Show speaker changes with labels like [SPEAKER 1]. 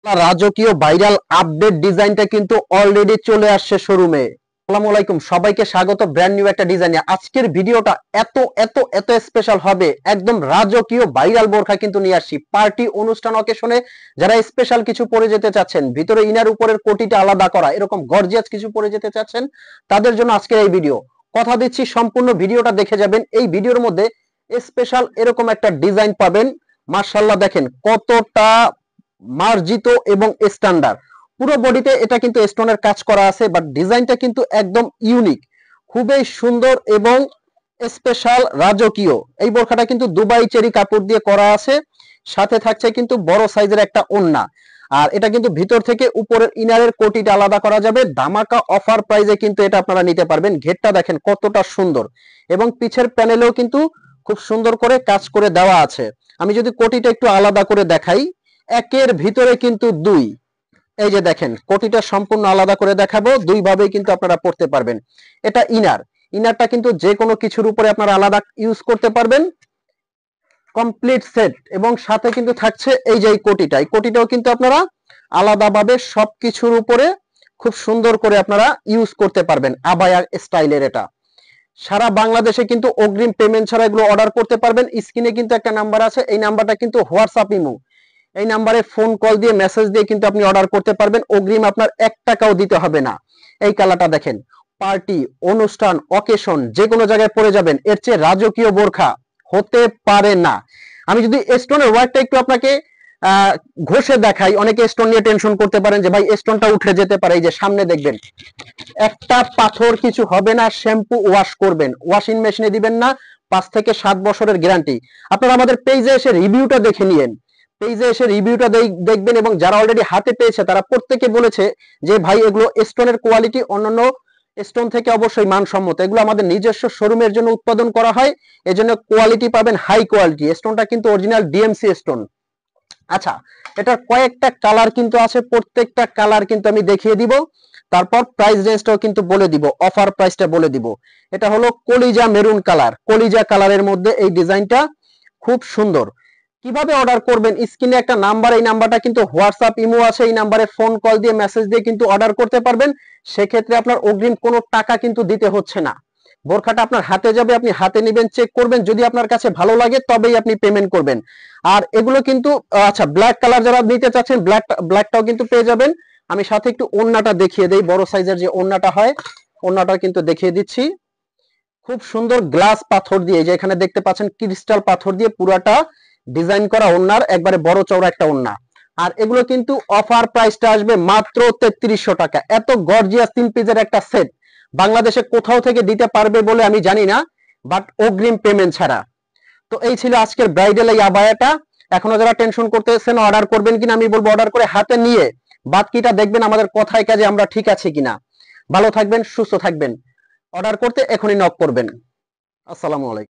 [SPEAKER 1] রাজকীয় viral update ডিজাইনটা কিন্তু অলরেডি চলে আসছে শোরুমে। আসসালামু আলাইকুম, সবাইকে স্বাগত ব্র্যান্ড নিউ একটা ডিজাইনে। আজকের ভিডিওটা এত এত এত স্পেশাল হবে, একদম রাজকীয় ভাইরাল বোরখা কিন্তু নিয়ে আসছি। পার্টি অনুষ্ঠান অকেশনে যারা স্পেশাল কিছু পরে যেতে চাচ্ছেন, ভিতরে ইনার উপরের কোটিটা আলাদা করা, এরকম গর্জিয়াস কিছু পরে যেতে চাচ্ছেন, তাদের জন্য আজকের এই ভিডিও। কথা দিচ্ছি সম্পূর্ণ ভিডিওটা দেখে যাবেন। এই ভিডিওর মধ্যে স্পেশাল এরকম একটা ডিজাইন পাবেন। মাশাআল্লাহ, দেখেন কতটা মার্জিত এবং স্ট্যান্ডার্ড। পুরো বডিতে এটা কিন্তু স্টোনের কাজ করা আছে, বাট ডিজাইনটা কিন্তু একদম ইউনিক, খুবই সুন্দর এবং স্পেশাল রাজকীয়। এই বোরখাটা কিন্তু দুবাই চেরি কাপড় দিয়ে করা আছে, সাথে থাকছে কিন্তু বড় সাইজের একটা ওড়না। আর এটা কিন্তু ভিতর থেকে উপরের ইনারের কোটিটা আলাদা করা যাবে। ধামাকা অফার প্রাইজে কিন্তু এটা আপনারা নিতে পারবেন। ঘেরটা দেখেন কতটা সুন্দর, এবং পিছের প্যানেলেও কিন্তু খুব সুন্দর করে কাজ করে দেওয়া আছে। আমি যদি কোটিটা একটু আলাদা করে দেখাই, একের ভিতরে কিন্তু দুই। এই যে দেখেন, কোটিটা সম্পূর্ণ আলাদা করে দেখাবো, দুই ভাবে কিন্তু আপনারা পড়তে পারবেন। এটা ইনারটা কিন্তু যে কোনো কিছুর উপরে আপনারা আলাদা ইউজ করতে পারবেন, কমপ্লিট সেট। এবং সাথে কিন্তু থাকছে এই যে এই কোটিটাও কিন্তু আপনারা আলাদাভাবে সবকিছুর উপরে খুব সুন্দর করে আপনারা ইউজ করতে পারবেন। আবায়া স্টাইলের এটা সারা বাংলাদেশে কিন্তু অগ্রিম পেমেন্ট ছাড়া এগুলো অর্ডার করতে পারবেন। স্ক্রিনে কিন্তু একটা নাম্বার আছে, এই নাম্বারটা কিন্তু হোয়াটসঅ্যাপ ইমো, এই নাম্বারে ফোন কল দিয়ে মেসেজ দিয়ে কিন্তু আপনি অর্ডার করতে পারবেন। অগ্রিম আপনার 1 টাকাও দিতে হবে না। এই কালারটা দেখেন, পার্টি অনুষ্ঠান অকেশন যে কোনো জায়গায় পরে যাবেন, এর চেয়ে রাজকীয় বোরখা হতে পারে না। আমি যদি স্টোনের ওয়ার্কটা একটু আপনাকে ঘষে দেখাই, অনেকে স্টোন নিয়ে টেনশন করতে পারেন যে ভাই স্টোনটা উঠে যেতে পারে। এই যে সামনে দেখবেন, একটা পাথর কিছু হবে না। শ্যাম্পু ওয়াশ করবেন, ওয়াশিং মেশিনে দিবেন না। 5 থেকে 7 বছরের গ্যারান্টি। আপনারা আমাদের পেজে এসে রিভিউটা দেখে নিয়েন, পেজে এসে রিভিউটা দেখবেন। এবং যারা অলরেডি হাতে পেয়েছে তারা প্রত্যেকে বলেছে যে ভাই এগুলো স্টোনের কোয়ালিটি অন্যান্য স্টোন থেকে অবশ্যই মানসম্মত। এগুলো আমাদের নিজস্ব শোরুমের জন্য উৎপাদন করা হয়, এজন্য কোয়ালিটি পাবেন হাই কোয়ালিটি। স্টোনটা কিন্তু অরিজিনাল ডিএমসি স্টোন। আচ্ছা, এটার কয়েকটা কালার কিন্তু আছে, প্রত্যেকটা কালার কিন্তু আমি দেখিয়ে দিব। তারপর প্রাইস রেঞ্জটাও কিন্তু বলে দিব, অফার প্রাইসটা বলে দিব। এটা হলো কলিজা মেরুন কালার, কলিজা কালারের মধ্যে এই ডিজাইনটা খুব সুন্দর। কিভাবে অর্ডার করবেন, স্ক্রিনে একটা নাম্বার, এই নাম্বারটা কিন্তু হোয়াটসঅ্যাপ ইমো আছে, এই নাম্বারে ফোন কল দিয়ে মেসেজ দিয়ে কিন্তু অর্ডার করতে পারবেন। সেক্ষেত্রে আপনার অগ্রিম কোনো টাকা কিন্তু দিতে হচ্ছে না। বোরখাটা আপনার হাতে যাবে, আপনি হাতে নেবেন, চেক করবেন, যদি আপনার কাছে ভালো লাগে তবেই আপনি পেমেন্ট করবেন। আর এগুলো কিন্তু আচ্ছা, ব্ল্যাক কালার যারা নিতে চাচ্ছেন ব্ল্যাকটাও কিন্তু পেয়ে যাবেন। আমি সাথে একটু ওড়নাটা দেখিয়ে দেই, বড় সাইজের যে ওড়নাটা হয়, ওড়নাটা কিন্তু দেখিয়ে দিচ্ছি। খুব সুন্দর গ্লাস পাথর দিয়ে, যে এখানে দেখতে পাচ্ছেন ক্রিস্টাল পাথর দিয়ে পুরাটা ডিজাইন করা ওড়নার, একবারে বড় চওড়া একটা ওড়না। আর এগুলো কিন্তু অফার প্রাইসটা আসবে মাত্র 3300 টাকা। এত গর্জিয়াস 3 পিসের একটা সেট বাংলাদেশে কোথাও থেকে দিতে পারবে বলে আমি জানি না, বাট অগ্রিম পেমেন্ট ছাড়া। তো এই ছিল আজকের ব্রাইডাল এই আবায়াটা। এখনো যারা টেনশন করতেছেন অর্ডার করবেন কিনা, আমি বলবো অর্ডার করে হাতে নিয়ে বাকিটা দেখবেন আমাদের কথায় কাজে আমরা ঠিক আছে কিনা। ভালো থাকবেন, সুস্থ থাকবেন। অর্ডার করতে এখনই নক করবেন। আসসালামু আলাইকুম।